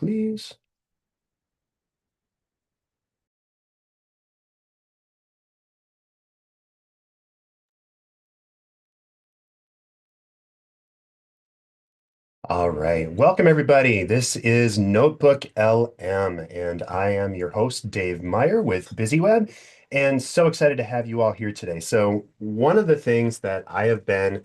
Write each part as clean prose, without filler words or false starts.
please. All right. Welcome, everybody. This is Notebook LM, and I am your host, Dave Meyer with BusyWeb, and so excited to have you all here today. So, one of the things that I have been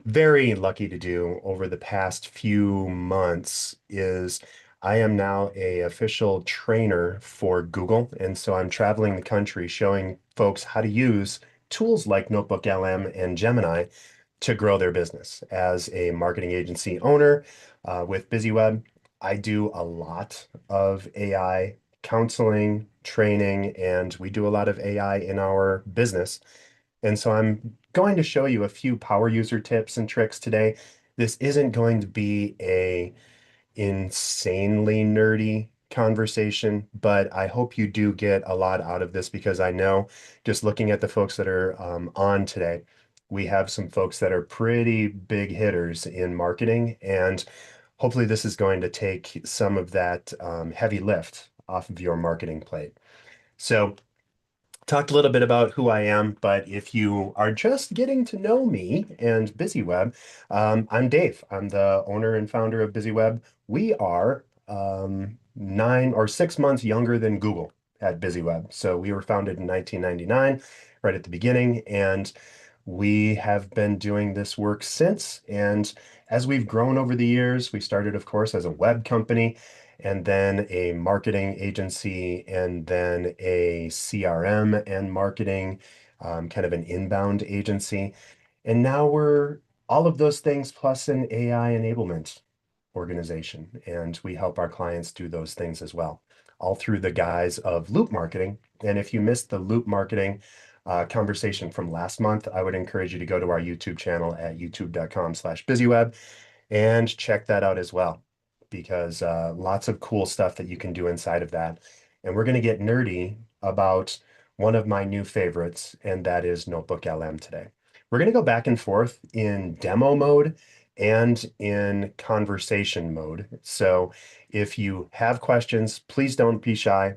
very lucky to do over the past few months is I am now a official trainer for Google, and so I'm traveling the country showing folks how to use tools like NotebookLM and Gemini to grow their business. As a marketing agency owner with BusyWeb, I do a lot of AI counseling, training, and we do a lot of AI in our business. And so I'm going to show you a few power user tips and tricks today. This isn't going to be a insanely nerdy conversation, but I hope you do get a lot out of this because I know just looking at the folks that are on today, we have some folks that are pretty big hitters in marketing, and hopefully this is going to take some of that heavy lift off of your marketing plate. So talked a little bit about who I am, but if you are just getting to know me and BusyWeb, I'm Dave. I'm the owner and founder of BusyWeb. We are 9 or 6 months younger than Google at BusyWeb. So we were founded in 1999, right at the beginning, and we have been doing this work since. And as we've grown over the years, we started, of course, as a web company and then a marketing agency, and then a CRM and marketing, kind of an inbound agency. And now we're all of those things plus an AI enablement organization. And we help our clients do those things as well, all through the guise of loop marketing. And if you missed the loop marketing conversation from last month, I would encourage you to go to our YouTube channel at youtube.com/busyweb and check that out as well, because lots of cool stuff that you can do inside of that. And we're going to get nerdy about one of my new favorites, and that is NotebookLM today. We're going to go back and forth in demo mode and in conversation mode. So if you have questions, please don't be shy.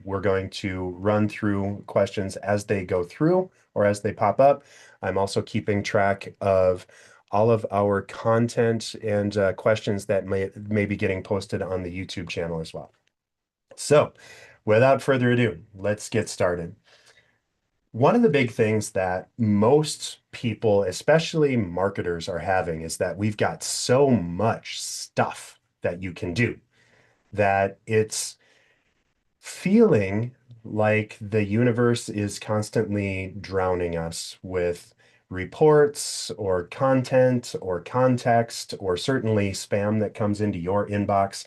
We're going to run through questions as they go through or as they pop up. I'm also keeping track of all of our content and questions that may be getting posted on the YouTube channel as well. So without further ado, let's get started. One of the big things that most people, especially marketers, are having is that we've got so much stuff that you can do that it's feeling like the universe is constantly drowning us with reports or content or context, or certainly spam that comes into your inbox.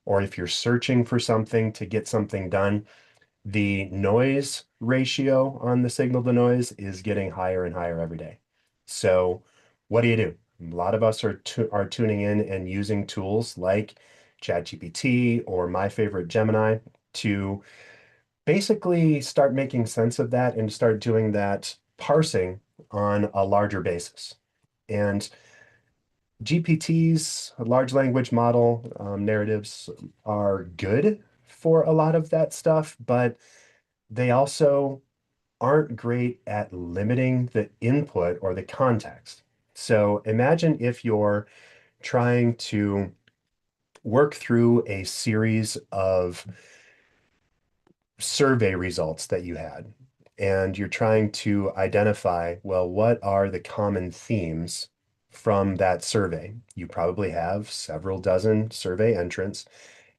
Or if you're searching for something to get something done, the noise ratio on the signal to noise is getting higher and higher every day. So what do? A lot of us are tuning in and using tools like ChatGPT or my favorite Gemini to basically start making sense of that and start doing that parsing on a larger basis. And GPTs, large language model narratives, are good for a lot of that stuff, but they also aren't great at limiting the input or the context. So imagine if you're trying to work through a series of survey results that you had, and you're trying to identify, well, what are the common themes from that survey? You probably have several dozen survey entrants,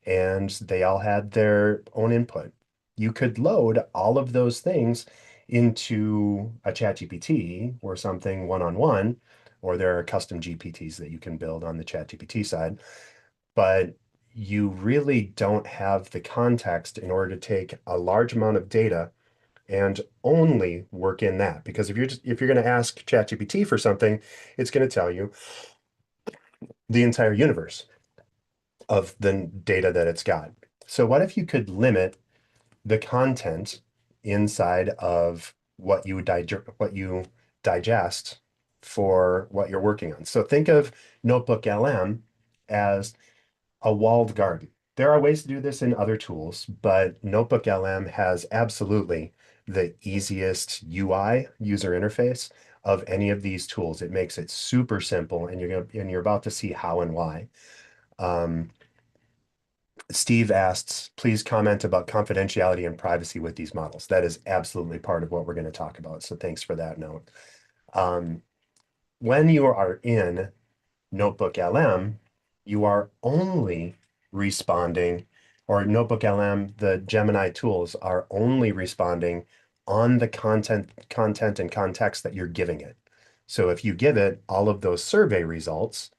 and they all had their own input. You could load all of those things into a ChatGPT or something one-on-one, or there are custom GPTs that you can build on the ChatGPT side, but you really don't have the context in order to take a large amount of data and only work in that. Because if you're going to ask ChatGPT for something, it's going to tell you the entire universe of the data that it's got. So what if you could limit the content inside of what you digest for what you're working on? So think of NotebookLM as a walled garden. There are ways to do this in other tools, but NotebookLM has absolutely the easiest UI user interface of any of these tools. It makes it super simple, and you're about to see how and why. Um, Steve asks, please comment about confidentiality and privacy with these models. That is absolutely part of what we're going to talk about. So thanks for that note. Um, when you are in NotebookLM, you are only responding, or NotebookLM, the Gemini tools are only responding on the content and context that you're giving it. So if you give it all of those survey results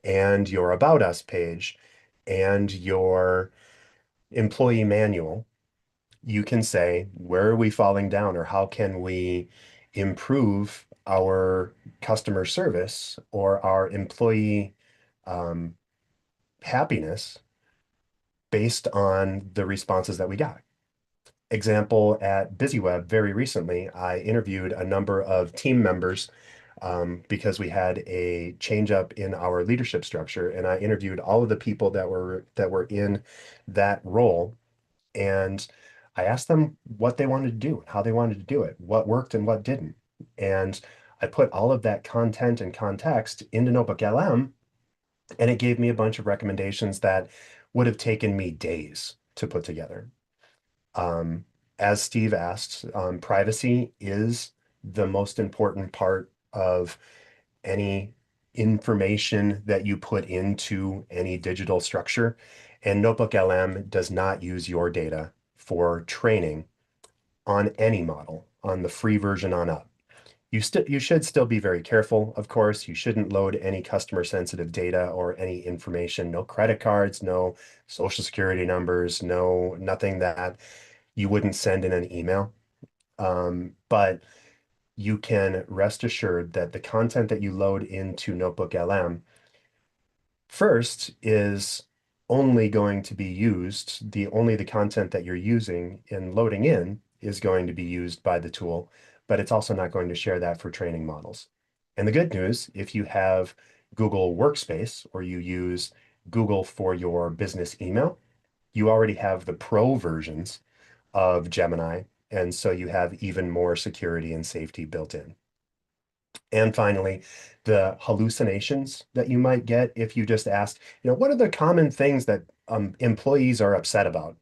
and your About Us page and your employee manual, you can say, where are we falling down, or how can we improve our customer service or our employee um, happiness based on the responses that we got. Example, at BusyWeb very recently, I interviewed a number of team members because we had a change up in our leadership structure, and I interviewed all of the people that were in that role, and I asked them what they wanted to do, how they wanted to do it, what worked and what didn't. And I put all of that content and context into NotebookLM, and it gave me a bunch of recommendations that would have taken me days to put together. Um, as Steve asked, privacy is the most important part of any information that you put into any digital structure. And NotebookLM does not use your data for training on any model, on the free version on up. You should still be very careful, of course. You shouldn't load any customer sensitive data or any information, no credit cards, no social security numbers, nothing that you wouldn't send in an email. But you can rest assured that the content that you load into NotebookLM first is only going to be used, only the content that you're using in loading in is going to be used by the tool, but it's also not going to share that for training models. And the good news, if you have Google Workspace or you use Google for your business email, you already have the pro versions of Gemini, and so you have even more security and safety built in. And finally, the hallucinations that you might get if you just asked, what are the common things that employees are upset about?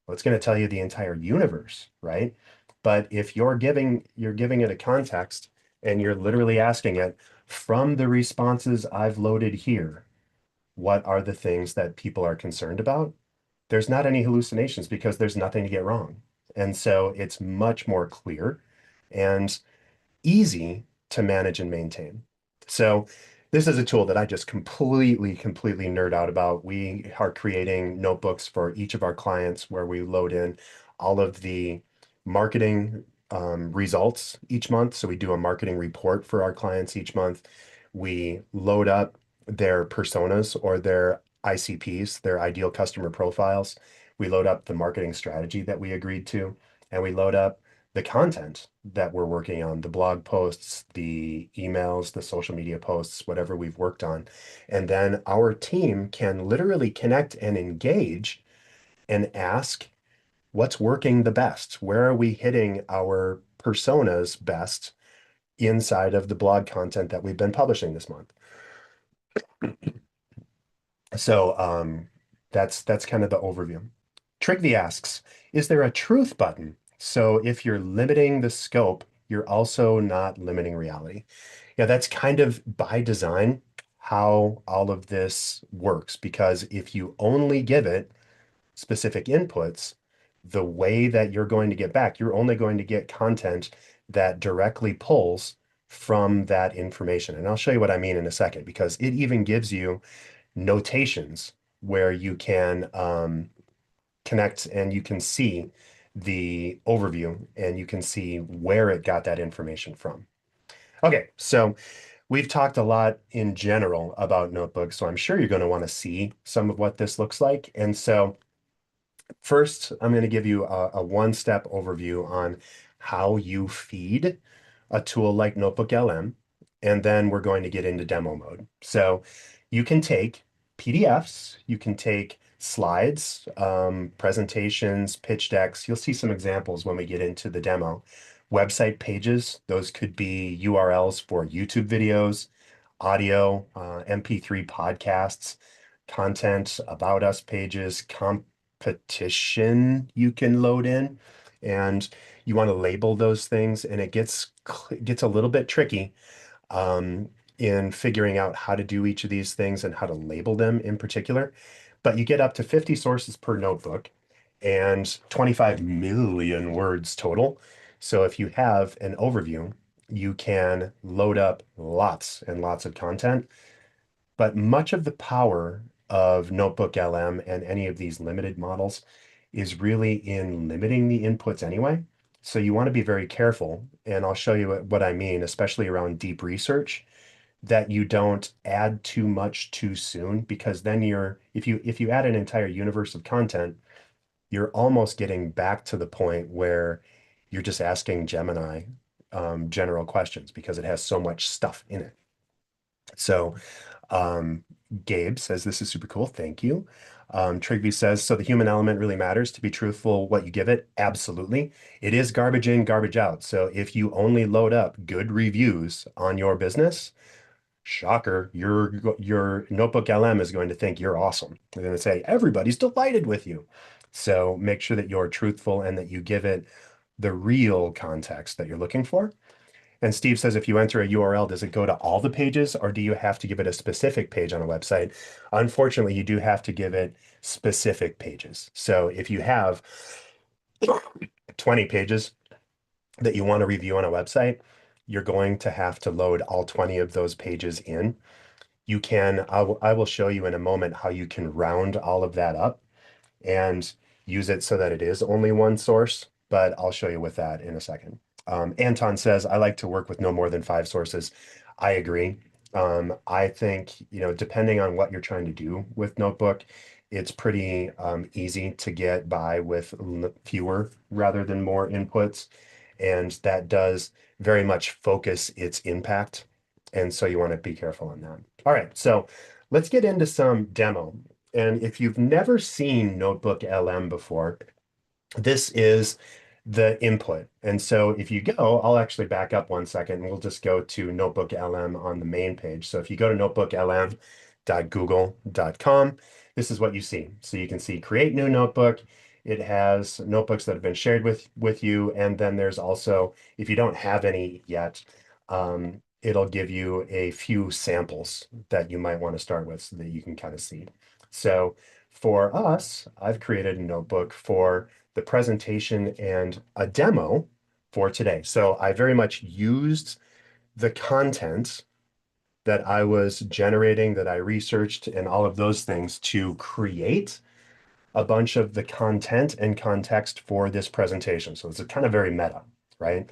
Well, it's going to tell you the entire universe, right? But if you're giving it a context and you're literally asking it from the responses I've loaded here, what are the things that people are concerned about? There's not any hallucinations because there's nothing to get wrong. And so it's much more clear and easy to manage and maintain. So this is a tool that I just completely nerd out about. We are creating notebooks for each of our clients where we load in all of the marketing results each month. So we do a marketing report for our clients each month. We load up their personas or their ICPs, their ideal customer profiles. We load up the marketing strategy that we agreed to, and we load up the content that we're working on, the blog posts, the emails, the social media posts, whatever we've worked on. And then our team can literally connect and engage and ask, what's working the best? Where are we hitting our personas best inside of the blog content that we've been publishing this month? So that's kind of the overview. Trigvi asks, is there a truth button? So if you're limiting the scope, you're also not limiting reality. Yeah, that's kind of by design how all of this works, because if you only give it specific inputs, the way that you're going to get back, you're only going to get content that directly pulls from that information. And I'll show you what I mean in a second, because it even gives you notations where you can connect and you can see the overview and you can see where it got that information from. Okay, so we've talked a lot in general about notebooks, so I'm sure you're going to want to see some of what this looks like. And so first, I'm going to give you a one-step overview on how you feed a tool like NotebookLM, and then we're going to get into demo mode. So you can take PDFs, you can take slides, presentations, pitch decks. You'll see some examples when we get into the demo. Website pages, those could be URLs for YouTube videos, audio, MP3 podcasts, content, about us pages, competition you can load in, and you want to label those things, and it gets a little bit tricky um, in figuring out how to do each of these things and how to label them in particular. But you get up to 50 sources per notebook and 25 million words total. So if you have an overview, you can load up lots and lots of content. But much of the power of NotebookLM and any of these limited models is really in limiting the inputs anyway. So you want to be very careful, and I'll show you what I mean, especially around deep research, that you don't add too much too soon, because then if you add an entire universe of content, you're almost getting back to the point where you're just asking Gemini general questions because it has so much stuff in it. So um, Gabe says, this is super cool. Thank you. Trigby says, so the human element really matters. To be truthful, what you give it, absolutely. It is garbage in, garbage out. So if you only load up good reviews on your business, shocker, your Notebook LM is going to think you're awesome. They're going to say, everybody's delighted with you. So make sure that you're truthful and that you give it the real context that you're looking for. And Steve says, if you enter a URL, does it go to all the pages or do you have to give it a specific page on a website? Unfortunately, you do have to give it specific pages. So if you have 20 pages that you want to review on a website, you're going to have to load all 20 of those pages in. You can, I will show you in a moment how you can round all of that up and use it so that it is only one source, but I'll show you with that in a second. Anton says, I like to work with no more than 5 sources. I agree. I think, depending on what you're trying to do with Notebook, it's pretty easy to get by with fewer rather than more inputs. And that does very much focus its impact. And so you want to be careful on that. All right, so let's get into some demo. And if you've never seen Notebook LM before, this is the input. And so if you go, I'll actually back up one second and we'll just go to Notebook LM on the main page. So if you go to notebooklm.google.com, this is what you see. So you can see create new notebook. It has notebooks that have been shared with you. And then there's also, if you don't have any yet, it'll give you a few samples that you might want to start with so that you can kind of see. So for us, I've created a notebook for the presentation and a demo for today. So I very much used the content that I was generating, that I researched, and all of those things to create a bunch of the content and context for this presentation. So it's a kind of very meta, right?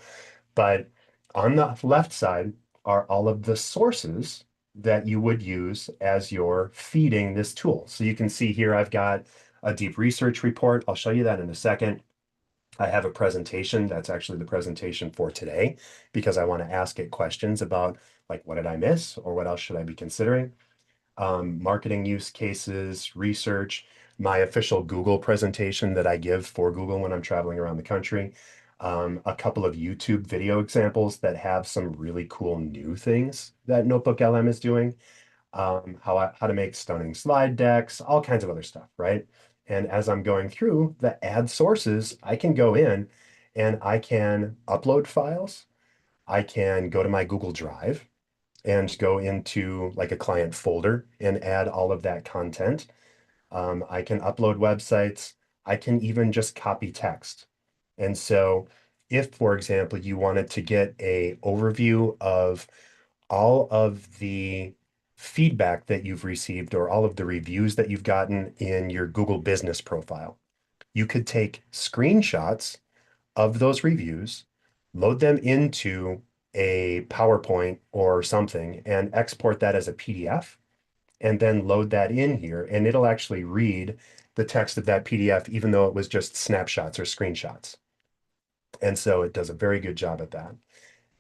But on the left side are all of the sources that you would use as you're feeding this tool. So you can see here, I've got a deep research report. I'll show you that in a second. I have a presentation. That's actually the presentation for today because I want to ask it questions about like, what did I miss or what else should I be considering? Marketing use cases, research, my official Google presentation that I give for Google when I'm traveling around the country, a couple of YouTube video examples that have some really cool new things that Notebook LM is doing, how to make stunning slide decks, all kinds of other stuff, right? And as I'm going through the add sources, I can go in and I can upload files. I can go to my Google Drive and go into like a client folder and add all of that content. I can upload websites. I can even just copy text. And so if, for example, you wanted to get a overview of all of the feedback that you've received or all of the reviews that you've gotten in your Google business profile, you could take screenshots of those reviews, load them into a PowerPoint or something, and export that as a PDF, and then load that in here, and it'll actually read the text of that PDF, even though it was just snapshots or screenshots. And so it does a very good job at that.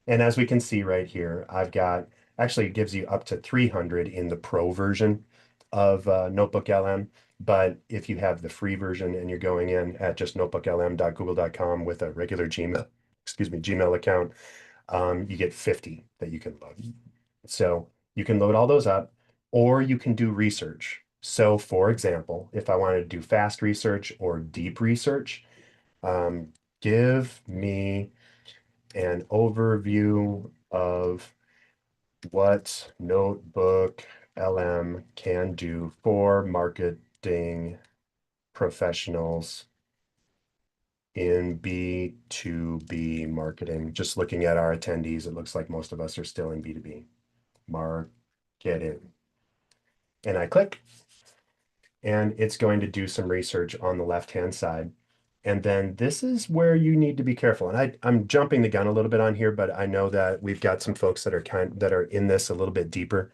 And as we can see right here, I've got, actually it gives you up to 300 in the Pro version. of NotebookLM, but if you have the free version and you're going in at just notebooklm.google.com with a regular Gmail, excuse me, Gmail account, you get 50 that you can load. So you can load all those up, or you can do research. So for example, if I wanted to do fast research or deep research, um, give me an overview of what Notebook LM can do for marketing professionals in B2B marketing. Just looking at our attendees, it looks like most of us are still in B2B marketing. And I click, and it's going to do some research on the left-hand side. And then this is where you need to be careful. And I'm jumping the gun a little bit on here, but I know that we've got some folks that are in this a little bit deeper.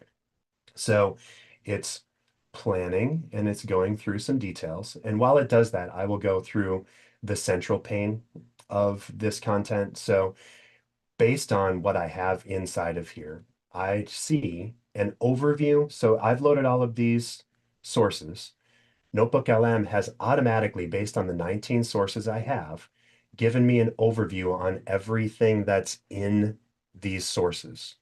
So it's planning and it's going through some details. And while it does that, I will go through the central pane of this content. So based on what I have inside of here, I see an overview. So I've loaded all of these sources. NotebookLM has automatically, based on the 19 sources I have, given me an overview on everything that's in these sources.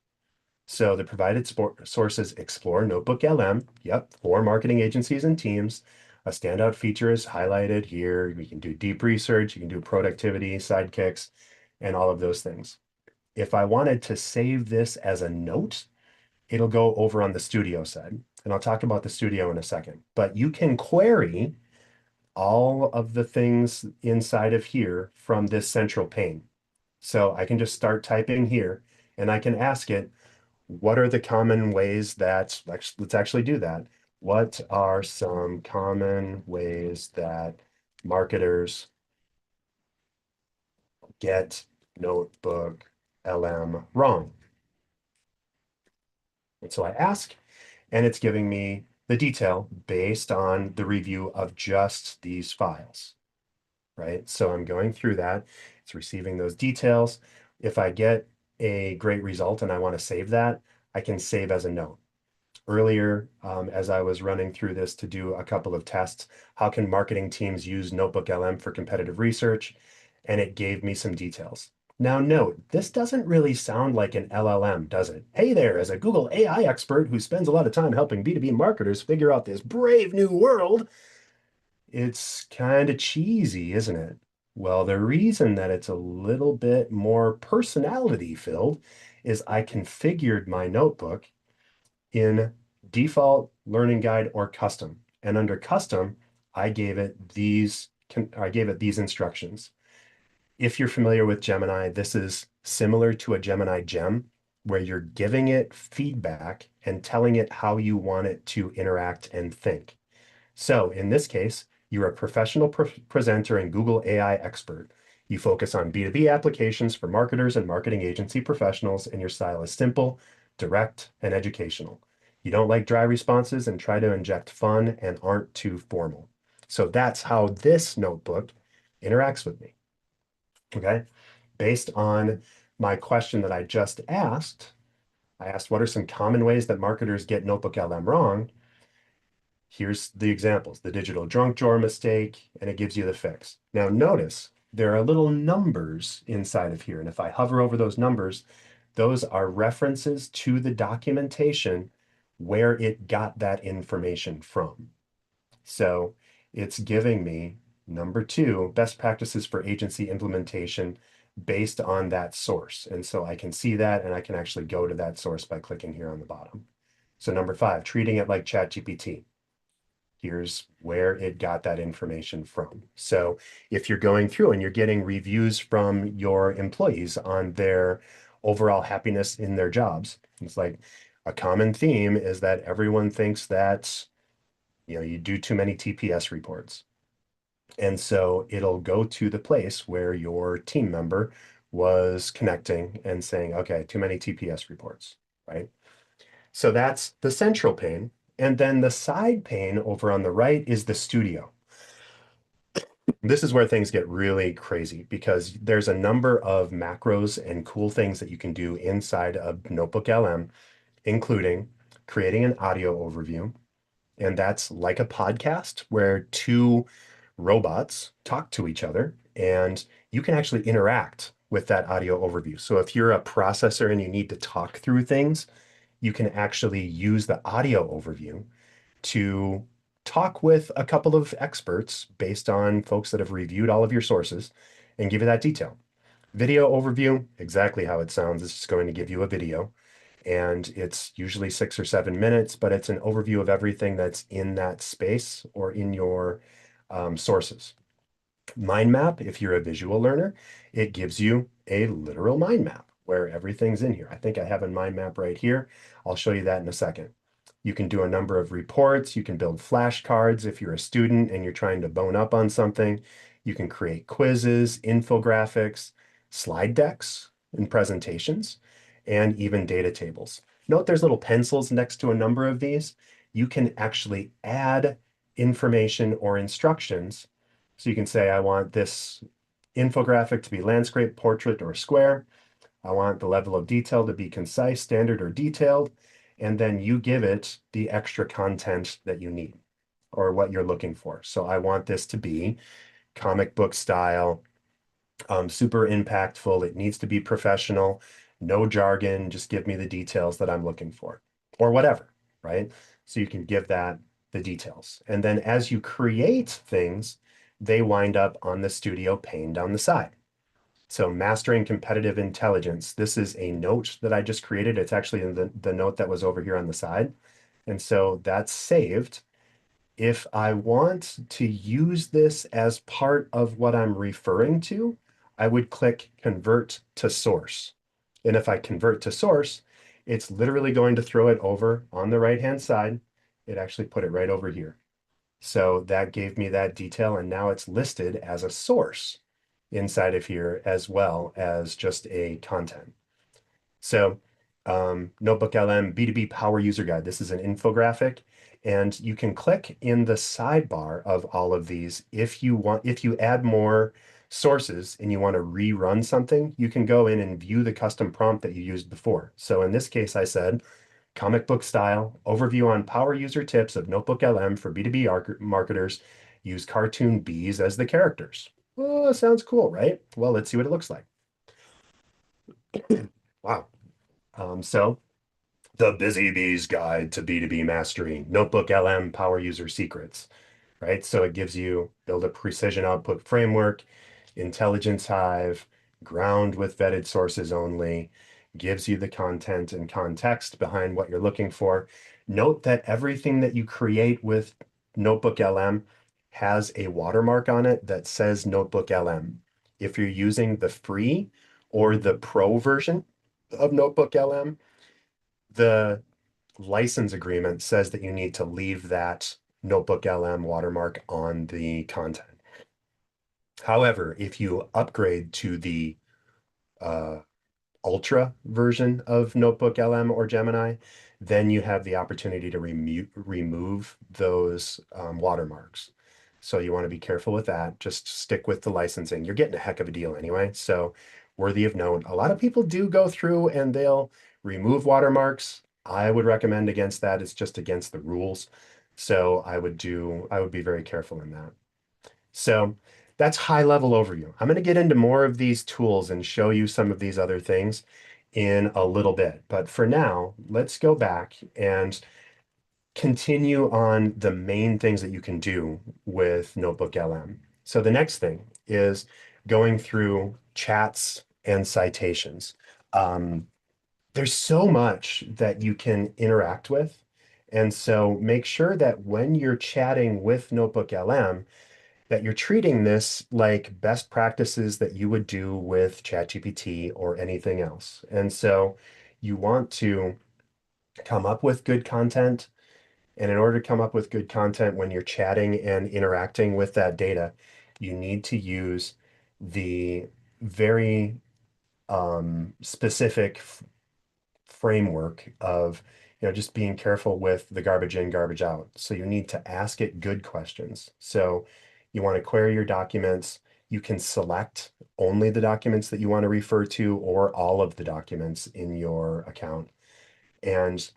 So the provided sources explore NotebookLM. Yep, for marketing agencies and teams. A standout feature is highlighted here. We can do deep research, you can do productivity, sidekicks, and all of those things. If I wanted to save this as a note, it'll go over on the studio side. And I'll talk about the studio in a second. But you can query all of the things inside of here from this central pane. So I can just start typing here and I can ask it, what are the common ways that, let's actually do that. What are some common ways that marketers get Notebook LM wrong? And so I ask, and it's giving me the detail based on the review of just these files, right? So I'm going through that. It's receiving those details. If I get a great result and I want to save that, I can save as a note. Earlier, as I was running through this to do a couple of tests, how can marketing teams use NotebookLM for competitive research? And it gave me some details. Now note, this doesn't really sound like an LLM, does it? Hey there, as a Google AI expert who spends a lot of time helping B2B marketers figure out this brave new world, it's kind of cheesy, isn't it? Well, the reason that it's a little bit more personality filled is I configured my notebook in default learning guide or custom. And under custom, I gave it these instructions. If you're familiar with Gemini, this is similar to a Gemini gem where you're giving it feedback and telling it how you want it to interact and think. So in this case, you're a professional presenter and Google AI expert. You focus on B2B applications for marketers and marketing agency professionals, and your style is simple, direct, and educational. You don't like dry responses and try to inject fun and aren't too formal. So that's how this notebook interacts with me. Okay. Based on my question that I just asked, I asked, what are some common ways that marketers get NotebookLM wrong? Here's the examples, the digital drunk drawer mistake, and it gives you the fix. Now notice there are little numbers inside of here. And if I hover over those numbers, those are references to the documentation where it got that information from. So it's giving me number 2, best practices for agency implementation based on that source. And so I can see that and I can actually go to that source by clicking here on the bottom. So number 5, treating it like ChatGPT. Here's where it got that information from. So if you're going through and you're getting reviews from your employees on their overall happiness in their jobs, it's like a common theme is that everyone thinks that, you do too many TPS reports. And so it'll go to the place where your team member was connecting and saying, okay, too many TPS reports, right? So that's the central pane. And then the side pane over on the right is the studio. This is where things get really crazy because there's a number of macros and cool things that you can do inside of NotebookLM, including creating an audio overview, And that's like a podcast where two robots talk to each other and you can actually interact with that audio overview. So if you're a processor and you need to talk through things, you can actually use the audio overview to talk with a couple of experts based on folks that have reviewed all of your sources and give you that detail. Video overview, exactly how it sounds. It's just going to give you a video, and it's usually 6 or 7 minutes, but it's an overview of everything that's in that space or in your sources. Mind map, if you're a visual learner, it gives you a literal mind map where everything's in here. I think I have a mind map right here. I'll show you that in a second. You can do a number of reports. You can build flashcards if you're a student and you're trying to bone up on something. You can create quizzes, infographics, slide decks and presentations, and even data tables. Note there's little pencils next to a number of these. You can actually add information or instructions. So you can say, I want this infographic to be landscape, portrait, or square. I want the level of detail to be concise, standard, or detailed. And then you give it the extra content that you need or what you're looking for. So I want this to be comic book style, super impactful. It needs to be professional, no jargon, just give me the details that I'm looking for or whatever, right? So you can give that the details. And then as you create things, they wind up on the studio pane down the side. So mastering competitive intelligence. This is a note that I just created. It's actually in the note that was over here on the side. And so that's saved. If I want to use this as part of what I'm referring to, I would click convert to source. And if I convert to source, it's literally going to throw it over on the right-hand side. It actually put it right over here. So that gave me that detail, and now it's listed as a source inside of here as well as just a content. So NotebookLM B2B Power User Guide. This is an infographic, and you can click in the sidebar of all of these. If you add more sources and you want to rerun something, you can go in and view the custom prompt that you used before. So in this case, I said, comic book style, overview on power user tips of NotebookLM for B2B marketers. Use cartoon bees as the characters. Oh, sounds cool, right? Well, let's see what it looks like. Wow. So the Busy Bees Guide to B2B Mastery, NotebookLM Power User Secrets, right? So it gives you build a precision output framework, intelligence hive, ground with vetted sources only, gives you the content and context behind what you're looking for. Note that everything that you create with NotebookLM has a watermark on it that says NotebookLM. If you're using the free or the pro version of NotebookLM, the license agreement says that you need to leave that NotebookLM watermark on the content. However, if you upgrade to the uh, Ultra version of NotebookLM or Gemini, then you have the opportunity to remove those watermarks. So you want to be careful with that. Just stick with the licensing. You're getting a heck of a deal anyway. So worthy of note. A lot of people do go through and they'll remove watermarks. I would recommend against that. It's just against the rules. So I would be very careful in that. So that's high level overview. I'm going to get into more of these tools and show you some of these other things in a little bit. But for now, let's go back and continue on the main things that you can do with NotebookLM. So the next thing is going through chats and citations. There's so much that you can interact with. And so make sure that when you're chatting with NotebookLM, that you're treating this like best practices that you would do with ChatGPT or anything else. And so you want to come up with good content. And in order to come up with good content when you're chatting and interacting with that data, you need to use the very specific framework of just being careful with the garbage in, garbage out. So you need to ask it good questions. So you want to query your documents. You can select only the documents that you want to refer to or all of the documents in your account. And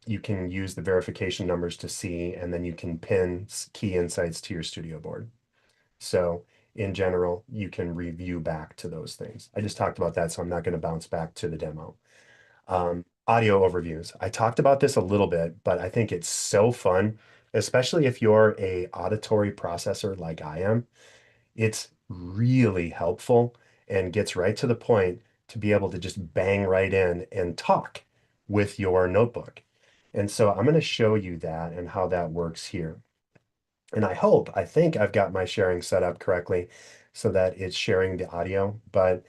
you can use the verification numbers to see, and then you can pin key insights to your studio board. So in general, you can review back to those things. I just talked about that, so I'm not going to bounce back to the demo. Audio overviews. I talked about this a little bit, but I think it's so fun, especially if you're a auditory processor like I am. It's really helpful and gets right to the point to be able to just bang right in and talk with your notebook. And so I'm going to show you that and how that works here. And I think I've got my sharing set up correctly so that it's sharing the audio, but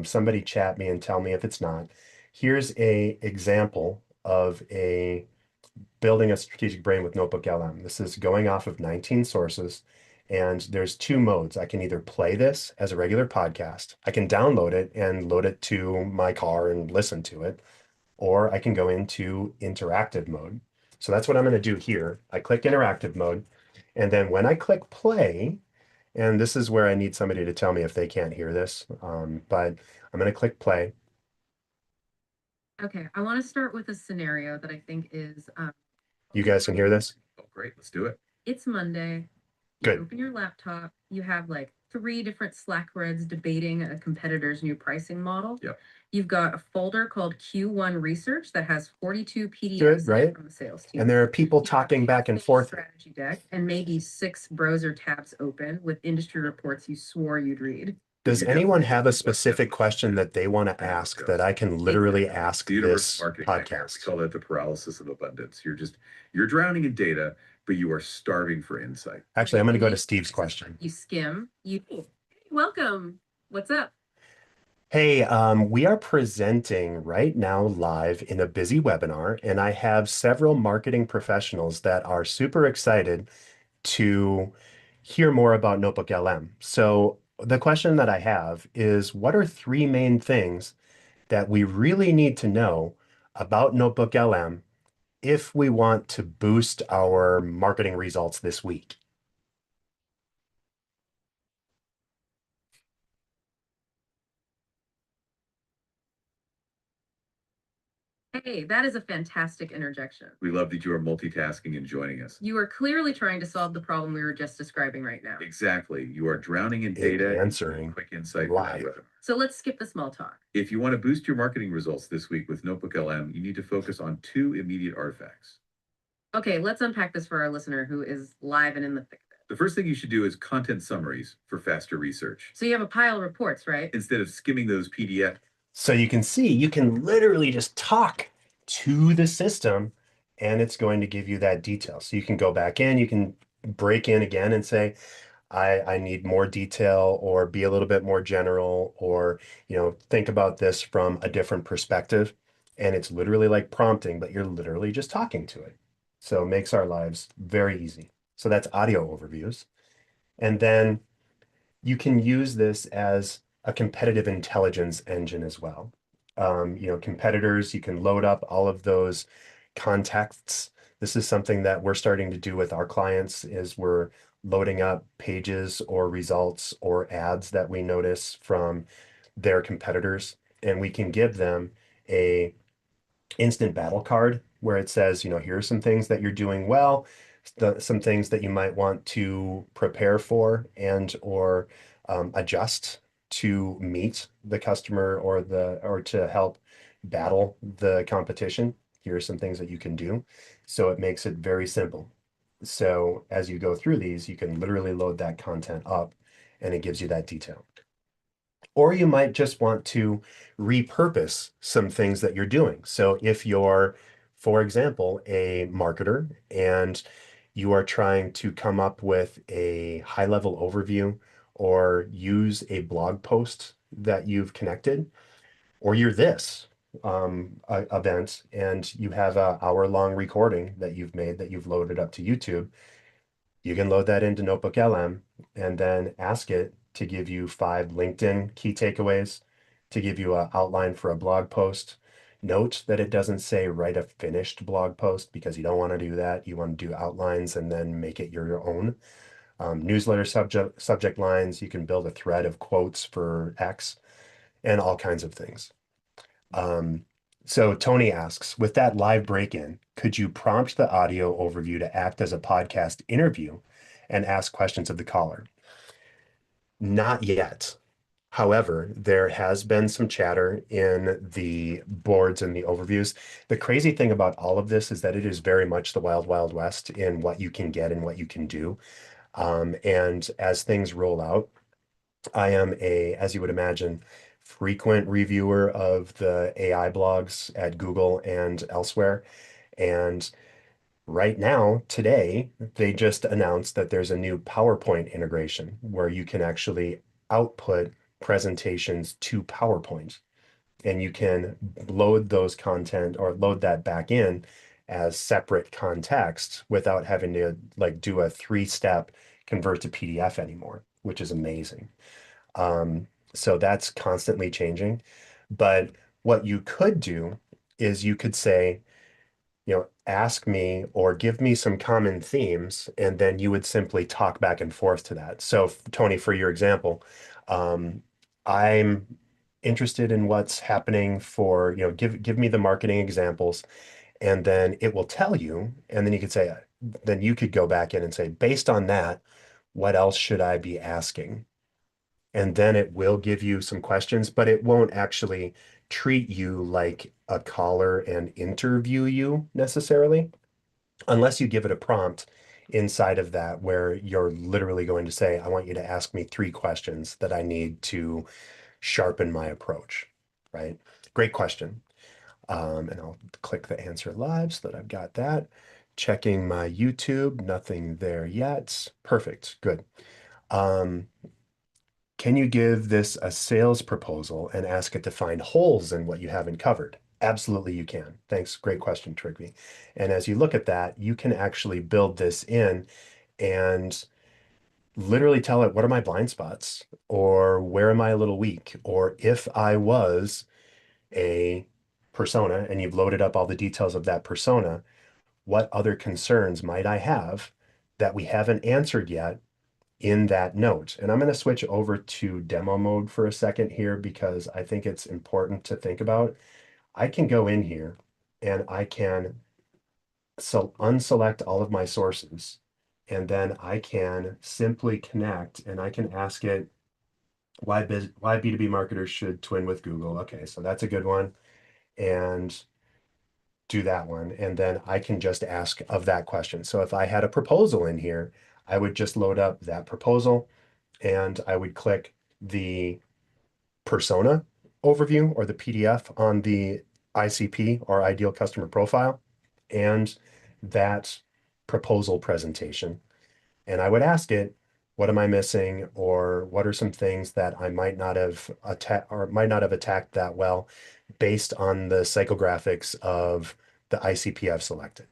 somebody chat me and tell me if it's not. Here's a example of a building a strategic brain with NotebookLM. This is going off of 19 sources, and there's two modes. I can either play this as a regular podcast, I can download it and load it to my car and listen to it, or I can go into interactive mode. So that's what I'm going to do here. I click interactive mode, and then when I click play, and this is where I need somebody to tell me if they can't hear this, but I'm going to click play. Okay, I want to start with a scenario that I think is You guys can hear this? Oh, great. Let's do it. it's Monday. You Good. open your laptop, you have like 3 different Slack threads debating a competitor's new pricing model. Yep. You've got a folder called Q1 Research that has 42 PDFs Good, in right? it from the sales team. And there are people You have talking a back and half-page forth. strategy deck and maybe 6 browser tabs open with industry reports you swore you'd read. Does You anyone definitely have a need to watch specific that. question that they want to ask that I can literally ask The universal this marketing nightmare. We podcast? call that the paralysis of abundance. You're drowning in data, but you are starving for insight. Actually, I'm going to go to Steve's question. You skim, welcome. What's up? Hey, we are presenting right now live in a busy webinar, and I have several marketing professionals that are super excited to hear more about NotebookLM. So the question that I have is, what are 3 main things that we really need to know about NotebookLM if we want to boost our marketing results this week? Hey, that is a fantastic interjection. We love that you are multitasking and joining us. You are clearly trying to solve the problem we were just describing right now. Exactly. You are drowning in data and answering quick insight live. for that webinar. So let's skip the small talk. If you want to boost your marketing results this week with NotebookLM, you need to focus on 2 immediate artifacts. Okay, let's unpack this for our listener who is live and in the thick of it. The first thing you should do is content summaries for faster research. So you have a pile of reports, right? Instead of skimming those PDF. So you can see, you can literally just talk to the system and it's going to give you that detail. So you can go back in, you can break in again and say, I need more detail, or be a little bit more general, or, think about this from a different perspective. And it's literally like prompting, but you're literally just talking to it. So it makes our lives very easy. So that's audio overviews. And then you can use this as a competitive intelligence engine as well. Competitors, you can load up all of those contexts. This is something that we're starting to do with our clients, is we're loading up pages or results or ads that we notice from their competitors, and we can give them a instant battle card where it says, here are some things that you're doing well, some things that you might want to prepare for and or adjust to meet the customer or to help battle the competition. Here are some things that you can do. So it makes it very simple. So as you go through these, you can literally load that content up and it gives you that detail. Or you might just want to repurpose some things that you're doing. So if you're, for example, a marketer and you are trying to come up with a high-level overview or use a blog post that you've connected, or you're this event and you have an hour-long recording that you've made that you've loaded up to YouTube, you can load that into NotebookLM and then ask it to give you 5 LinkedIn key takeaways, to give you an outline for a blog post. Note that it doesn't say write a finished blog post, because you don't want to do that. You want to do outlines and then make it your own. Newsletter subject lines, you can build a thread of quotes for X and all kinds of things. So Tony asks, with that live break-in, could you prompt the audio overview to act as a podcast interview and ask questions of the caller? Not yet. However, there has been some chatter in the boards and the overviews. The crazy thing about all of this is that it is very much the wild, wild west in what you can get and what you can do. And as things roll out, I am as you would imagine, frequent reviewer of the AI blogs at Google and elsewhere. And right now, today, they just announced that there's a new PowerPoint integration where you can actually output presentations to PowerPoint, and you can load those content or load that back in as separate context without having to like do a three-step convert to PDF anymore, which is amazing. So that's constantly changing. But what you could do is you could say, ask me or give me some common themes, and then you would simply talk back and forth to that. So, Tony, for your example, I'm interested in what's happening for, give me the marketing examples, and then it will tell you, and then you could say, then you could go back in and say, based on that, what else should I be asking? And then it will give you some questions, but it won't actually treat you like a caller and interview you necessarily, unless you give it a prompt inside of that where you're literally going to say, I want you to ask me 3 questions that I need to sharpen my approach, right? Great question. And I'll click the answer live so that I've got that. Checking my YouTube, nothing there yet. Perfect, good. Can you give this a sales proposal and ask it to find holes in what you haven't covered? Absolutely, you can. Thanks. Great question, Trigby. And as you look at that, you can actually build this in and literally tell it, what are my blind spots? Or where am I a little weak? Or if I was a persona and you've loaded up all the details of that persona, what other concerns might I have that we haven't answered yet in that note? And I'm going to switch over to demo mode for a second here because I think it's important to think about. I can go in here and I can unselect all of my sources, and then I can simply connect and I can ask it why B2B marketers should twin with Google. Okay, so that's a good one. And do that one. And then I can just ask of that question. So if I had a proposal in here, I would just load up that proposal and I would click the persona overview or the PDF on the ICP or ideal customer profile and that proposal presentation. And I would ask it, what am I missing? Or what are some things that I might not have attacked that well based on the psychographics of the ICP I've selected,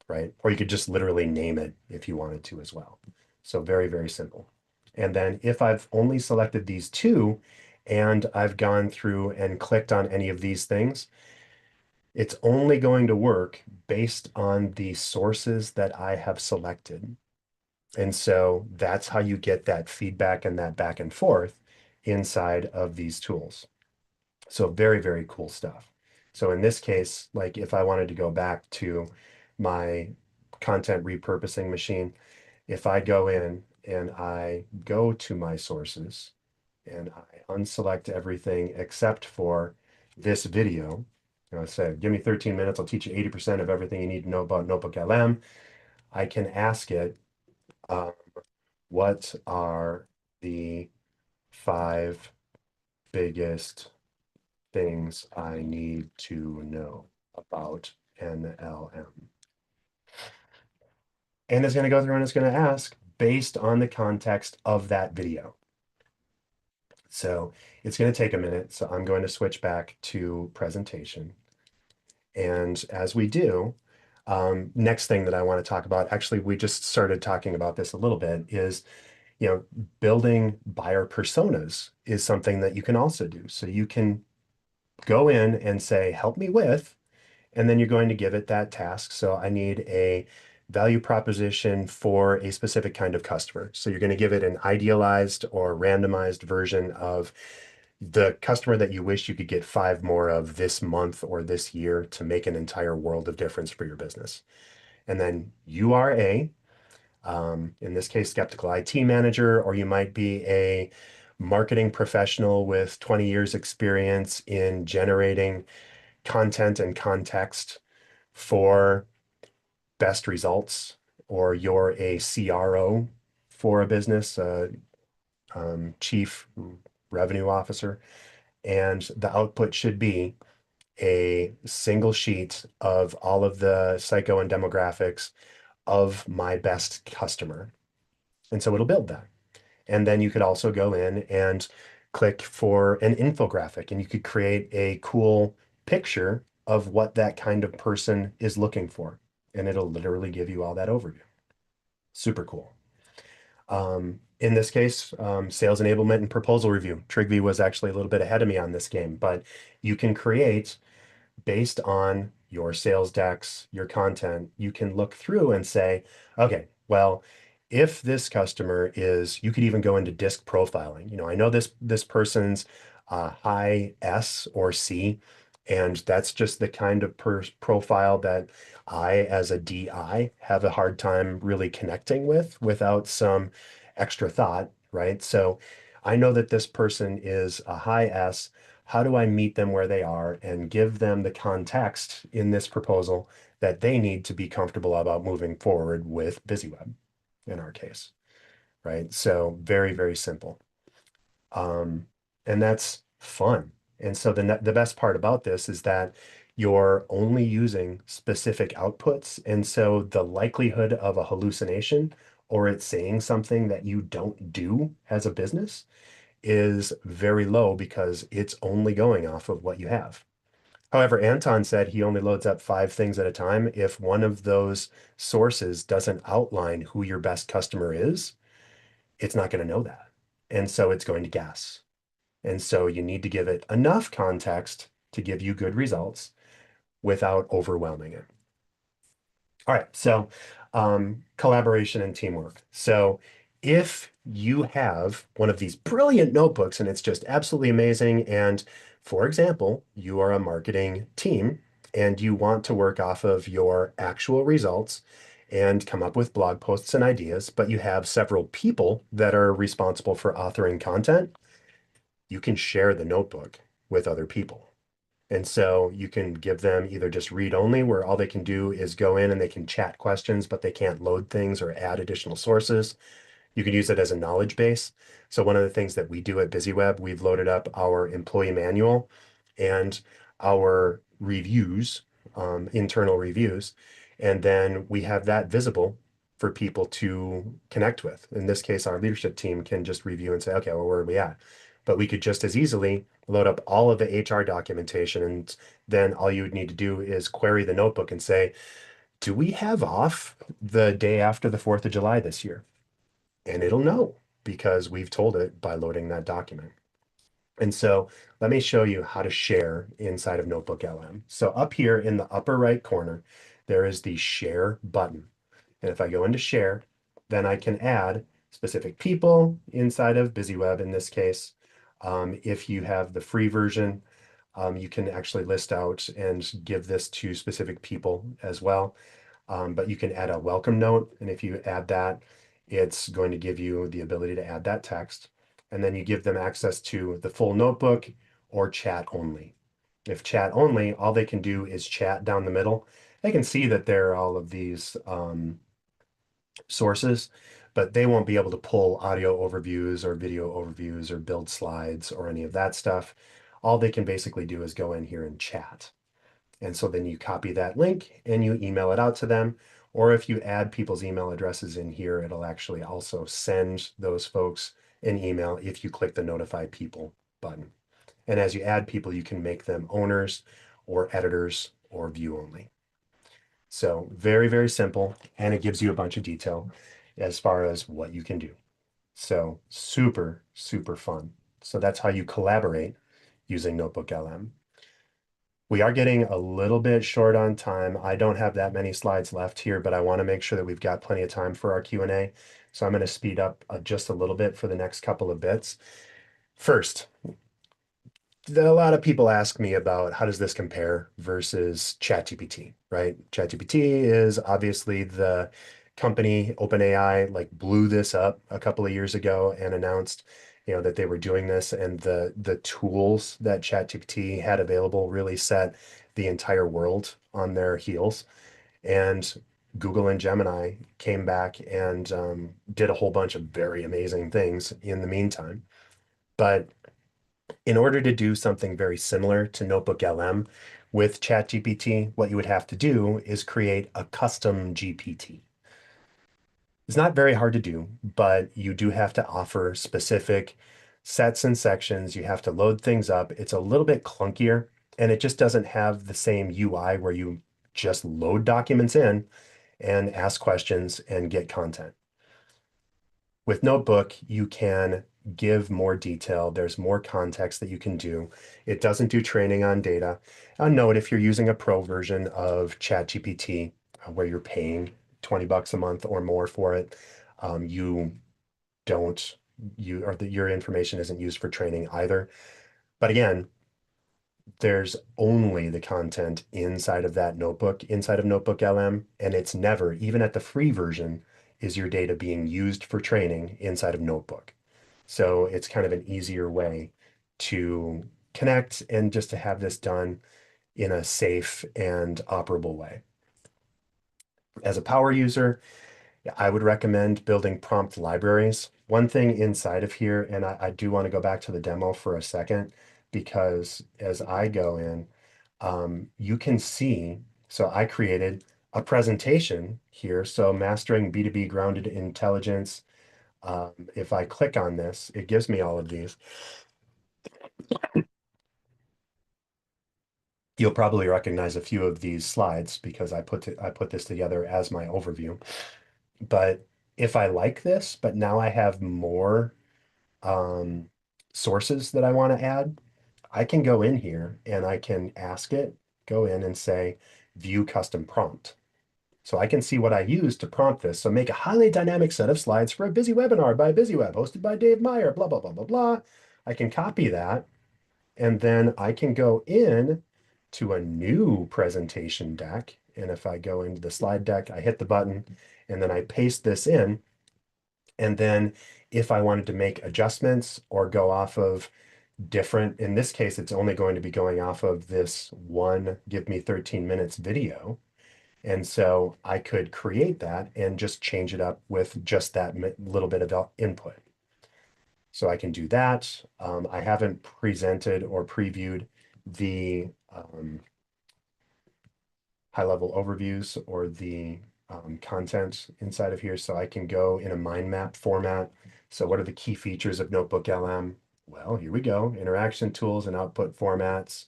right? Or you could just literally name it if you wanted to as well. So very, very simple. And then if I've only selected these two and I've gone through and clicked on any of these things, it's only going to work based on the sources that I have selected. And so that's how you get that feedback and that back and forth inside of these tools. So very, very cool stuff. So in this case, like if I wanted to go back to my content repurposing machine, if I go in and I go to my sources and I unselect everything except for this video, I say, give me 13 minutes, I'll teach you 80% of everything you need to know about NotebookLM. I can ask it, what are the 5 biggest things I need to know about NLM? And it's going to go through and it's going to ask based on the context of that video. So it's going to take a minute. So I'm going to switch back to presentation. And as we do, next thing that I want to talk about, actually, we just started talking about this a little bit, is building buyer personas is something that you can also do. So you can go in and say, help me with, and then you're going to give it that task. So I need a value proposition for a specific kind of customer. So you're going to give it an idealized or randomized version of, the customer that you wish you could get 5 more of this month or this year to make an entire world of difference for your business. And then you are in this case, skeptical IT manager, or you might be a marketing professional with 20 years experience in generating content and context for best results, or you're a CRO for a business, chief revenue officer, and the output should be a single sheet of all of the psycho and demographics of my best customer. And so it'll build that. And then you could also go in and click for an infographic, and you could create a cool picture of what that kind of person is looking for. And it'll literally give you all that overview. Super cool. In this case, sales enablement and proposal review. Trigby was actually a little bit ahead of me on this game, but you can create based on your sales decks, your content, you can look through and say, okay, well, if this customer is, you could even go into disc profiling. You know, I know this person's high S or C, and that's just the kind of profile that I, as a DI, have a hard time really connecting with without some extra thought, right? So I know that this person is a high S. How do I meet them where they are and give them the context in this proposal that they need to be comfortable about moving forward with BusyWeb in our case, right? So very, very simple. And that's fun. And so the best part about this is that you're only using specific outputs. And so the likelihood of a hallucination or it saying something that you don't do as a business is very low because it's only going off of what you have. However, Anton said he only loads up 5 things at a time. If one of those sources doesn't outline who your best customer is, it's not going to know that. And so it's going to guess. And so you need to give it enough context to give you good results without overwhelming it. All right, so collaboration and teamwork. So if you have one of these brilliant notebooks and it's just absolutely amazing, and for example, you are a marketing team and you want to work off of your actual results and come up with blog posts and ideas, but you have several people that are responsible for authoring content, you can share the notebook with other people. And so you can give them either just read only, where all they can do is go in and they can chat questions, but they can't load things or add additional sources. You can use it as a knowledge base. So one of the things that we do at BusyWeb, we've loaded up our employee manual and our reviews, internal reviews, and then we have that visible for people to connect with. In this case, our leadership team can just review and say, okay, well, where are we at? But we could just as easily load up all of the HR documentation, and then all you would need to do is query the notebook and say, do we have off the day after the 4th of July this year? And it'll know because we've told it by loading that document. And so let me show you how to share inside of NotebookLM. So up here in the upper right corner, there is the share button. And if I go into share, then I can add specific people inside of BusyWeb in this case. If you have the free version, you can actually list out and give this to specific people as well. But you can add a welcome note. And if you add that, it's going to give you the ability to add that text. And then you give them access to the full notebook or chat only. If chat only, all they can do is chat down the middle. They can see that there are all of these sources, but they won't be able to pull audio overviews or video overviews or build slides or any of that stuff. All they can basically do is go in here and chat. And so then you copy that link and you email it out to them. Or if you add people's email addresses in here, it'll actually also send those folks an email if you click the notify people button. And as you add people, you can make them owners or editors or view only. So very, very simple. And it gives you a bunch of detail as far as what you can do. So super, super fun. So that's how you collaborate using NotebookLM. We are getting a little bit short on time. I don't have that many slides left here, but I want to make sure that we've got plenty of time for our Q&A. So I'm going to speed up just a little bit for the next couple of bits. First, A lot of people ask me about how does this compare versus ChatGPT, right? ChatGPT is obviously the company, OpenAI, like blew this up a couple of years ago and announced, that they were doing this, and the tools that ChatGPT had available really set the entire world on their heels. And Google and Gemini came back and did a whole bunch of very amazing things in the meantime. But in order to do something very similar to NotebookLM with ChatGPT, what you would have to do is create a custom GPT. It's not very hard to do, but you do have to offer specific sets and sections. You have to load things up. It's a little bit clunkier, and it just doesn't have the same UI where you just load documents in and ask questions and get content. With Notebook, you can give more detail. There's more context that you can do. It doesn't do training on data. Note if you're using a pro version of ChatGPT, where you're paying 20 bucks a month or more for it, you don't you or that your information isn't used for training either. But again, there's only the content inside of that notebook, inside of NotebookLM, and it's never, even at the free version, is your data being used for training inside of Notebook. So it's kind of an easier way to connect and just to have this done in a safe and operable way. As a power user, I would recommend building prompt libraries. One thing inside of here, and I do want to go back to the demo for a second, because as I go in, you can see, so I created a presentation here. So mastering B2B grounded intelligence. If I click on this, it gives me all of these. You'll probably recognize a few of these slides because I put this together as my overview. But if I like this, but now I have more um, sources that I want to add, I can go in here and I can ask it, go in and say, view custom prompt. So I can see what I use to prompt this. So make a highly dynamic set of slides for a busy webinar by BusyWeb, hosted by Dave Meyer, blah, blah, blah, blah, blah. I can copy that, and then I can go in to a new presentation deck. And if I go into the slide deck, I hit the button, and then I paste this in. And then if I wanted to make adjustments or go off of different, in this case, it's only going to be going off of this one give me 13 minutes video. And so I could create that and just change it up with just that little bit of input. So I can do that. I haven't presented or previewed the high-level overviews or the content inside of here. So I can go in a mind map format. So what are the key features of NotebookLM? Well, here we go. Interaction tools and output formats,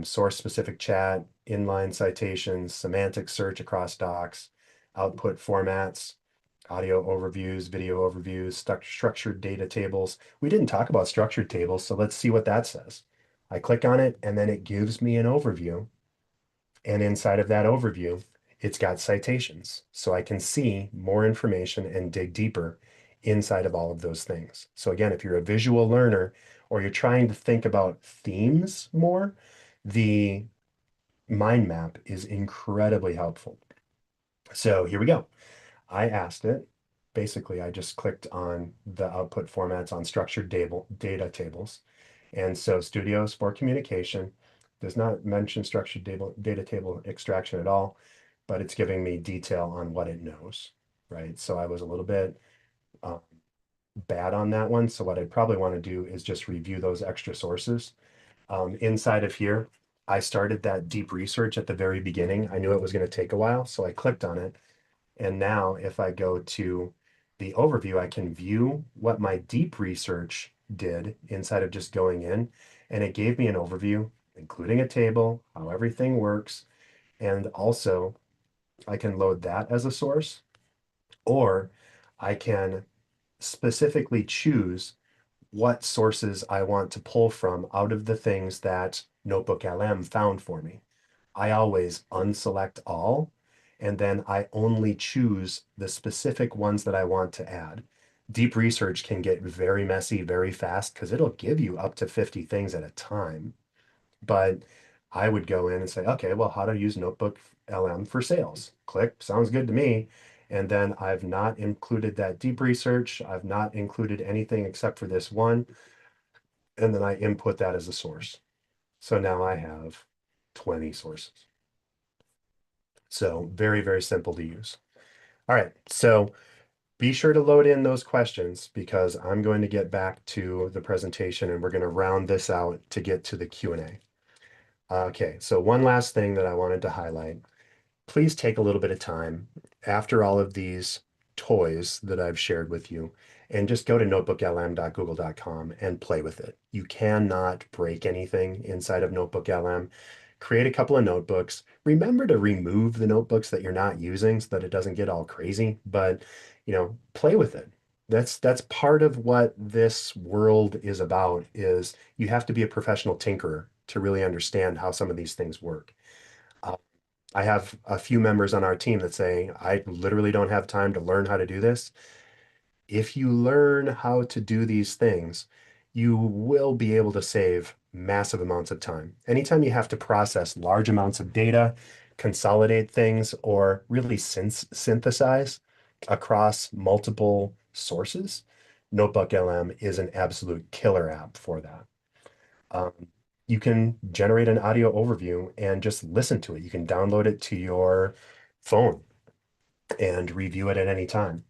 source-specific chat, inline citations, semantic search across docs, output formats, audio overviews, video overviews, structured data tables. We didn't talk about structured tables, so let's see what that says. I click on it, and then it gives me an overview. And inside of that overview, it's got citations. So I can see more information and dig deeper inside of all of those things. So again, if you're a visual learner or you're trying to think about themes more, the mind map is incredibly helpful. So here we go. I asked it. Basically, I just clicked on the output formats on structured data tables. And so Studios for communication does not mention structured data table extraction at all, but it's giving me detail on what it knows, right? So I was a little bit uh, bad on that one. So what I probably want to do is just review those extra sources. Inside of here, I started that deep research at the very beginning. I knew it was going to take a while, so I clicked on it. And now if I go to the overview, I can view what my deep research did inside of just going in. And it gave me an overview, including a table, how everything works. And also I can load that as a source, or I can specifically choose what sources I want to pull from out of the things that NotebookLM found for me. I always unselect all, and then I only choose the specific ones that I want to add. Deep research can get very messy very fast because it'll give you up to 50 things at a time. But I would go in and say, okay, well, how to use Notebook LM for sales? Click, sounds good to me. And then I've not included that deep research. I've not included anything except for this one. And then I input that as a source. So now I have 20 sources. So very, very simple to use. All right. So be sure to load in those questions because I'm going to get back to the presentation and we're going to round this out to get to the Q&A. Okay, so one last thing that I wanted to highlight. Please take a little bit of time after all of these toys that I've shared with you and just go to notebooklm.google.com and play with it. You cannot break anything inside of NotebookLM. Create a couple of notebooks. Remember to remove the notebooks that you're not using so that it doesn't get all crazy, but play with it. That's part of what this world is about, is you have to be a professional tinkerer to really understand how some of these things work. Uh, I have a few members on our team that say, I literally don't have time to learn how to do this. If you learn how to do these things, you will be able to save massive amounts of time. Anytime you have to process large amounts of data, consolidate things, or really synthesize across multiple sources, NotebookLM is an absolute killer app for that. Um, you can generate an audio overview and just listen to it. You can download it to your phone and review it at any time.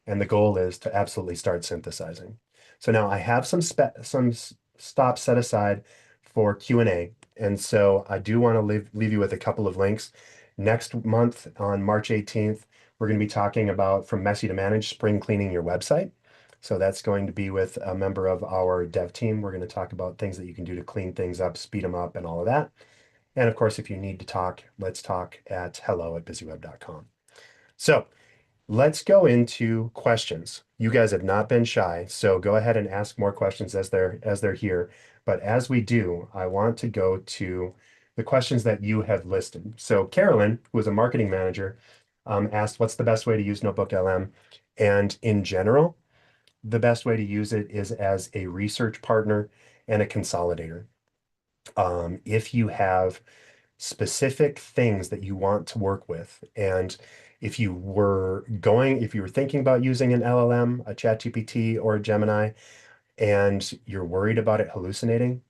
And the goal is to absolutely start synthesizing. So now I have some stops set aside for Q&A. And so I do want to leave you with a couple of links. Next month on March 18th, we're going to be talking about From Messy to Manage, spring cleaning your website. So that's going to be with a member of our dev team. We're going to talk about things that you can do to clean things up, speed them up, and all of that. And of course, if you need to talk, let's talk at hello@busyweb.com. So let's go into questions. You guys have not been shy, so go ahead and ask more questions as they're here. But as we do, I want to go to the questions that you have listed. So Carolyn, who is a marketing manager, asked, what's the best way to use NotebookLM? And in general, the best way to use it is as a research partner and a consolidator. If you have specific things that you want to work with, and if you were thinking about using an LLM, a ChatGPT, or a Gemini, and you're worried about it hallucinating,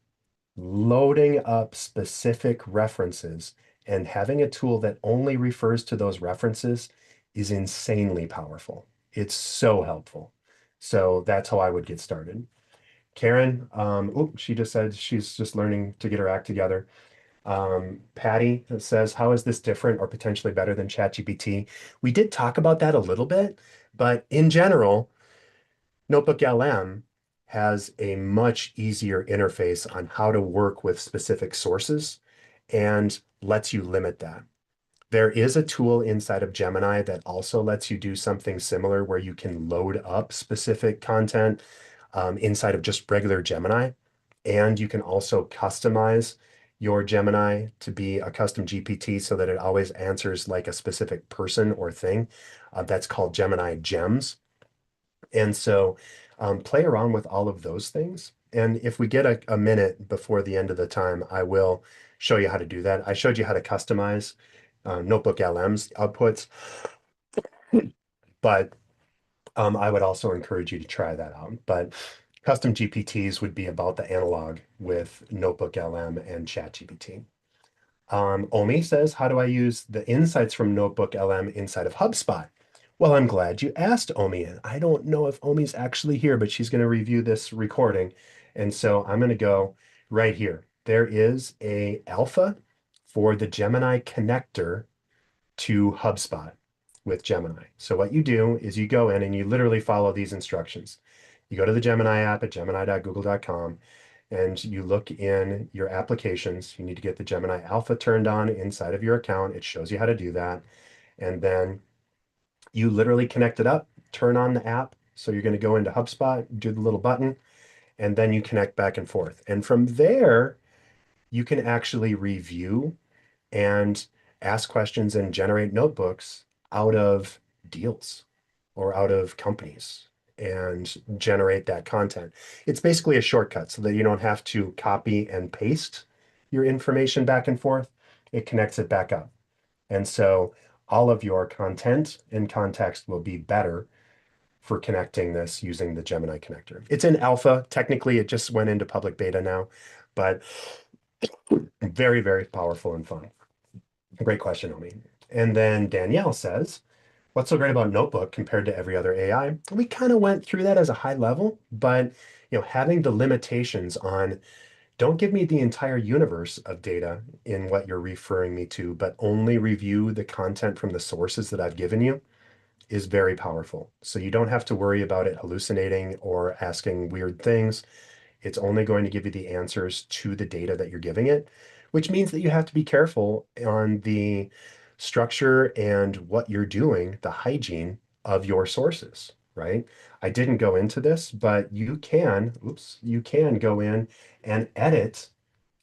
loading up specific references and having a tool that only refers to those references is insanely powerful. It's so helpful. So that's how I would get started. Karen, she just said she's just learning to get her act together. Patty says, how is this different or potentially better than ChatGPT? We did talk about that a little bit, but in general, NotebookLM has a much easier interface on how to work with specific sources and lets you limit that. There is a tool inside of Gemini that also lets you do something similar where you can load up specific content inside of just regular Gemini. And you can also customize your Gemini to be a custom GPT so that it always answers like a specific person or thing. That's called Gemini Gems. And so play around with all of those things. And if we get a minute before the end of the time, I will show you how to do that. I showed you how to customize NotebookLM's outputs, but I would also encourage you to try that out. But custom GPTs would be about the analog with NotebookLM and ChatGPT. Omi says, how do I use the insights from NotebookLM inside of HubSpot? Well, I'm glad you asked, Omi. And I don't know if Omi's actually here, but she's going to review this recording. And so I'm going to go right here. There is a alpha for the Gemini connector to HubSpot with Gemini. So what you do is you go in and you literally follow these instructions. You go to the Gemini app at gemini.google.com and you look in your applications. You need to get the Gemini Alpha turned on inside of your account. It shows you how to do that. And then you literally connect it up, turn on the app. So you're going to go into HubSpot, do the little button, and then you connect back and forth. And from there, you can actually review and ask questions and generate notebooks out of deals or out of companies. and generate that content. It's basically a shortcut so that you don't have to copy and paste your information back and forth. It connects it back up. And so all of your content and context will be better for connecting this using the Gemini connector. It's in alpha. Technically, it just went into public beta now, but very, very powerful and fun. Great question, Omi. And then Danielle says, what's so great about Notebook compared to every other AI? We kind of went through that as a high level, but having the limitations on don't give me the entire universe of data in what you're referring me to, but only review the content from the sources that I've given you is very powerful. So you don't have to worry about it hallucinating or asking weird things. It's only going to give you the answers to the data that you're giving it, which means that you have to be careful on the structure and what you're doing, the hygiene of your sources, right? I didn't go into this, but you can go in and edit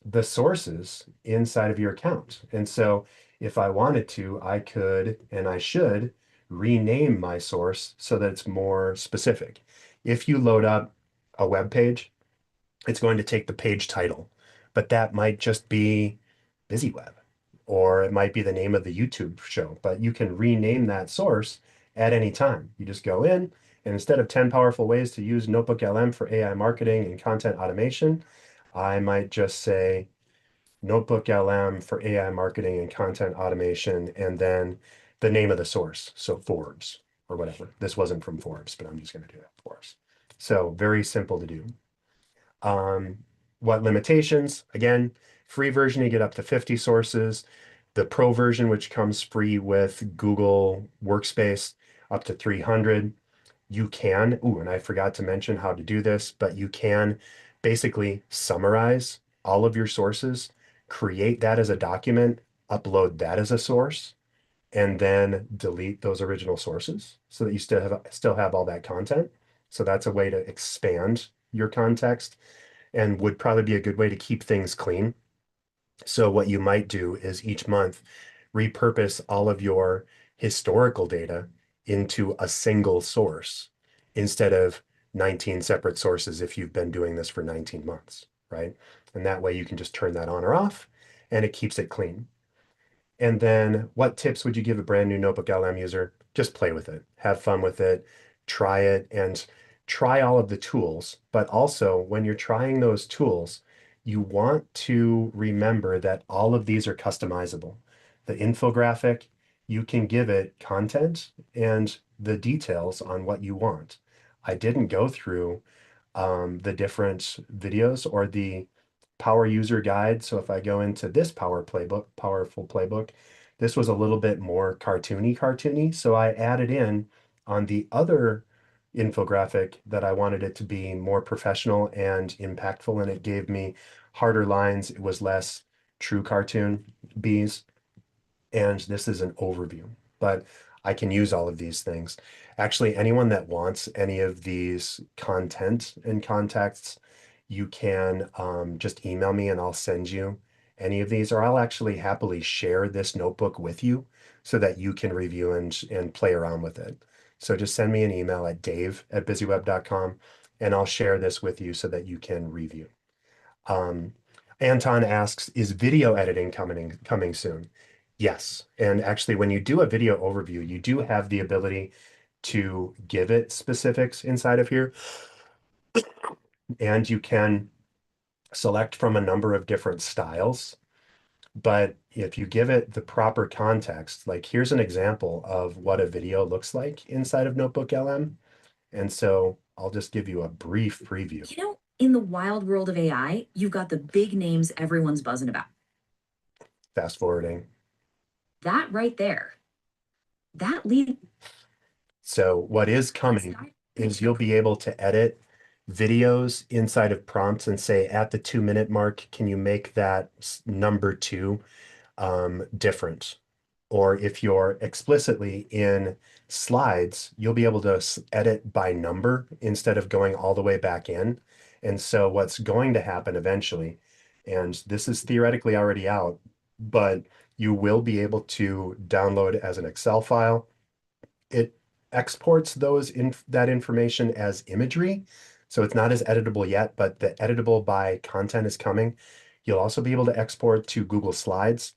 the sources inside of your account. And so if I wanted to, I could and I should rename my source so that it's more specific. If you load up a web page, it's going to take the page title, but that might just be BusyWeb, or it might be the name of the YouTube show, but you can rename that source at any time. You just go in, and instead of 10 powerful ways to use NotebookLM for AI marketing and content automation, I might just say NotebookLM for AI marketing and content automation, and then the name of the source. So Forbes or whatever. This wasn't from Forbes, but I'm just going to do that for us. So very simple to do. What limitations? Again, free version, you get up to 50 sources. The pro version, which comes free with Google Workspace, up to 300. You can, and I forgot to mention how to do this, but you can basically summarize all of your sources, create that as a document, upload that as a source, and then delete those original sources so that you still have all that content. So that's a way to expand your context and would probably be a good way to keep things clean. So what you might do is each month repurpose all of your historical data into a single source instead of 19 separate sources if you've been doing this for 19 months, right? And that way you can just turn that on or off and it keeps it clean. And then what tips would you give a brand new NotebookLM user? Just play with it, have fun with it, try it, and try all of the tools. But also, when you're trying those tools, you want to remember that all of these are customizable. The infographic, you can give it content and the details on what you want. I didn't go through the different videos or the power user guide. So if I go into this powerful playbook, this was a little bit more cartoony. So I added in on the other infographic that I wanted it to be more professional and impactful, and it gave me harder lines. It was less true cartoon bees. And this is an overview, but I can use all of these things. Actually, anyone that wants any of these content and contexts, you can just email me and I'll send you any of these, or I'll actually happily share this notebook with you so that you can review and play around with it. So just send me an email at dave@busyweb.com and I'll share this with you so that you can review. Anton asks, is video editing coming soon? Yes. And actually, when you do a video overview, you do have the ability to give it specifics inside of here. And you can select from a number of different styles. But if you give it the proper context, like here's an example of what a video looks like inside of NotebookLM. And so I'll just give you a brief preview. In the wild world of AI, you've got the big names everyone's buzzing about. Fast forwarding. That right there, that lead. So what is coming is you'll be able to edit videos inside of prompts and say at the 2-minute mark, can you make that number 2 different? Or if you're explicitly in slides, you'll be able to edit by number instead of going all the way back in. And so what's going to happen eventually, and this is theoretically already out, but you will be able to download as an Excel file. It exports that information as imagery. So it's not as editable yet, but the editable by content is coming. You'll also be able to export to Google Slides,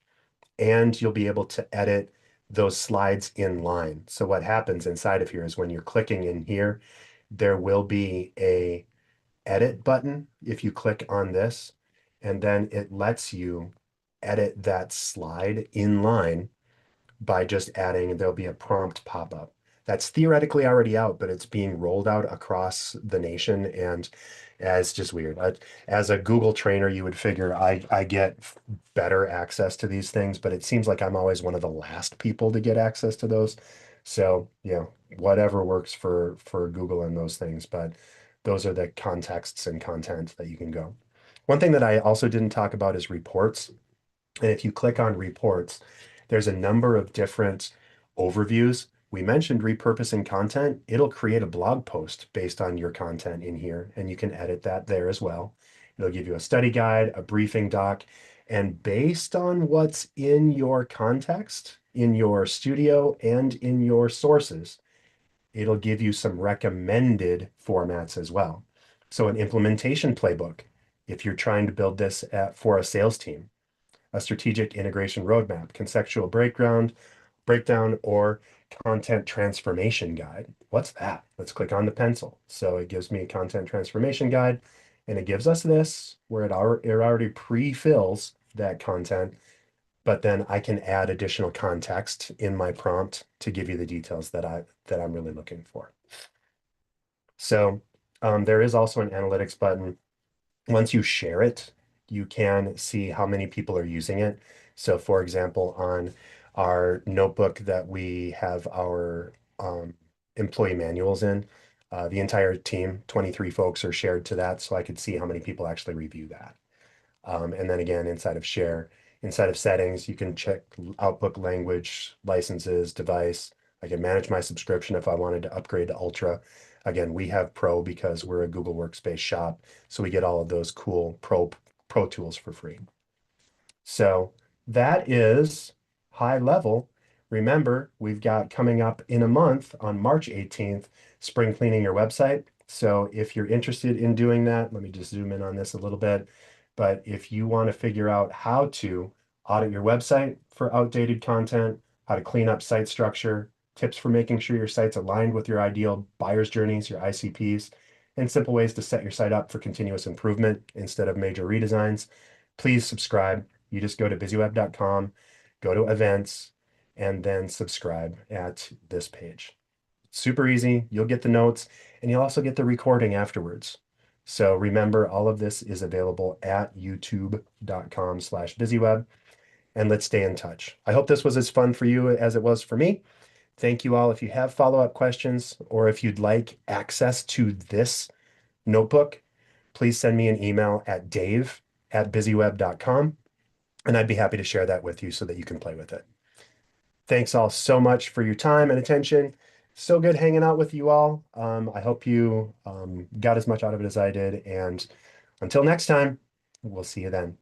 and you'll be able to edit those slides in line. So what happens inside of here is when you're clicking in here, there will be a edit button if you click on this, and then it lets you edit that slide in line by just adding, there'll be a prompt pop-up. That's theoretically already out, but it's being rolled out across the nation, and it's just weird. As a Google trainer, you would figure I get better access to these things, but it seems like I'm always one of the last people to get access to those. So, whatever works for Google and those things, but those are the contexts and content that you can go. One thing that I also didn't talk about is reports. And if you click on reports, there's a number of different overviews. We mentioned repurposing content. It'll create a blog post based on your content in here, and you can edit that there as well. It'll give you a study guide, a briefing doc, and based on what's in your context, in your studio, and in your sources, it'll give you some recommended formats as well. So an implementation playbook, if you're trying to build this for a sales team, a strategic integration roadmap, conceptual breakdown, or content transformation guide. What's that? Let's click on the pencil. So it gives me a content transformation guide, and it gives us this where it already pre-fills that content, but then I can add additional context in my prompt to give you the details that I'm really looking for. So there is also an analytics button. Once you share it, you can see how many people are using it. So for example, on our notebook that we have our employee manuals in, the entire team, 23 folks, are shared to that, so I could see how many people actually review that. And then again, inside of settings, you can check Outlook language, licenses, device. I can manage my subscription if I wanted to upgrade to Ultra. Again, we have Pro because we're a Google Workspace shop, so we get all of those cool Pro tools for free. So that is high level. Remember, we've got coming up in a month on March 18th, spring cleaning your website. So if you're interested in doing that, let me just zoom in on this a little bit. But if you want to figure out how to audit your website for outdated content, how to clean up site structure, tips for making sure your site's aligned with your ideal buyer's journeys, your ICPs, and simple ways to set your site up for continuous improvement instead of major redesigns, please subscribe. You just go to busyweb.com, go to events, and then subscribe at this page. Super easy. You'll get the notes, and you'll also get the recording afterwards. So remember, all of this is available at youtube.com/busyweb, and let's stay in touch. I hope this was as fun for you as it was for me. Thank you all. If you have follow-up questions, or if you'd like access to this notebook, please send me an email at dave@busyweb.com, and I'd be happy to share that with you so that you can play with it. Thanks all so much for your time and attention. So good hanging out with you all. I hope you got as much out of it as I did. And until next time, we'll see you then.